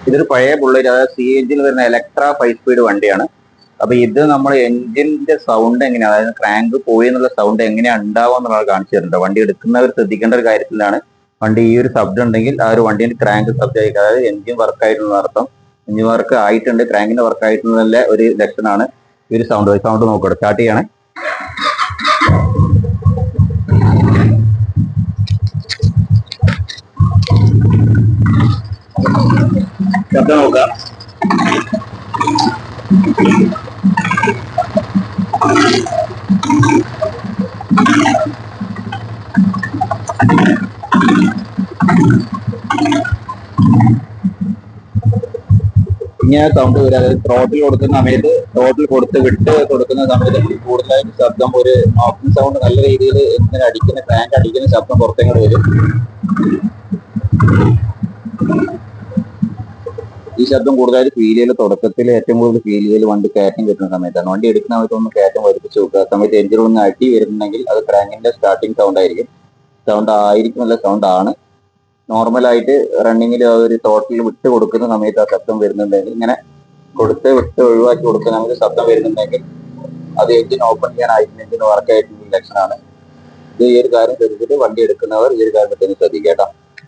ഇതൊരു പഴയ ബുള്ളറ്റ്, അതായത് സി എൻ ജിയിൽ വരുന്ന ഇലക്ട്ര 5 സ്പീഡ് വണ്ടിയാണ്. അപ്പൊ ഇത് നമ്മൾ എഞ്ചിന്റെ സൗണ്ട് എങ്ങനെയാണ്, അതായത് ക്രാങ്ക് പോയി എന്നുള്ള സൗണ്ട് എങ്ങനെയാണ് ഉണ്ടാവുക എന്നുള്ളത് കാണിച്ചു തരുന്നുണ്ട്. വണ്ടി എടുക്കുന്നവർ ശ്രദ്ധിക്കേണ്ട ഒരു കാര്യത്തിലാണ്. വണ്ടി ഈ ഒരു ശബ്ദം ഉണ്ടെങ്കിൽ ആ ഒരു വണ്ടിന്റെ ക്രാങ്ക് ശബ്ദമായിരിക്കും, അതായത് എഞ്ചിൻ വർക്ക് ആയിട്ടുള്ള അർത്ഥം. എഞ്ചിൻ വർക്ക് ആയിട്ടുണ്ട്, ക്രാങ്കിന്റെ വർക്ക് ആയിട്ടുള്ള ഒരു ലക്ഷണമാണ് ഈ ഒരു സൗണ്ട്. സൗണ്ട് നോക്കട്ടെ, സ്റ്റാർട്ട് ചെയ്യണേ. ശബ്ദം നോക്കുക. ഇങ്ങനെ സൗണ്ട് വരിക, അതായത് ത്രോട്ടിൽ കൊടുക്കുന്ന സമയത്ത്, ത്രോട്ടിൽ കൊടുത്ത് വിട്ട് കൊടുക്കുന്ന സമയത്ത് കൂടുതലായിട്ട് ശബ്ദം, ഒരു നോക്കിംഗ് സൗണ്ട്, നല്ല രീതിയിൽ എഞ്ചിൻ അടിക്കുന്ന, ക്രാങ്ക് അടിക്കുന്ന ശബ്ദം പുറത്തേക്ക് വരും. ഈ ശബ്ദം കൂടുതലായിട്ട് ഫീൽ ചെയ്യൽ തുടക്കത്തിൽ ഏറ്റവും കൂടുതൽ ഫീൽ ചെയ്യൽ വണ്ടി കയറ്റം കിട്ടുന്ന സമയത്താണ്. വണ്ടി എടുക്കുന്ന സമയത്ത് ഒന്ന് കയറ്റം വലിപ്പിച്ച് നോക്കുക. ആ സമയത്ത് എഞ്ചിനൊന്ന് അടി വരുന്നുണ്ടെങ്കിൽ അത് ക്രാങ്കിന്റെ സ്റ്റാർട്ടിങ് സൗണ്ട് ആയിരിക്കും. അല്ല, സൗണ്ട് ആണ്. നോർമലായിട്ട് റണ്ണിങ്ങിൽ ഒരു ടോട്ടൽ വിട്ട് കൊടുക്കുന്ന സമയത്ത് ആ ശബ്ദം വരുന്നുണ്ടെങ്കിൽ, ഇങ്ങനെ വിട്ട് ഒഴിവാക്കി കൊടുക്കുന്ന സമയത്ത് ശബ്ദം വരുന്നുണ്ടെങ്കിൽ അത് എഞ്ചിൻ ഓപ്പൺ ചെയ്യാനായിട്ട്, എഞ്ചിൻ വർക്ക് ആയിട്ടുള്ള ലക്ഷണമാണ്. ഇത് ഈ ഒരു കാര്യം ശ്രദ്ധിച്ചിട്ട് വണ്ടി എടുക്കുന്നവർ ഈ ഒരു കാര്യം ശ്രദ്ധിക്കുക കേട്ടോ.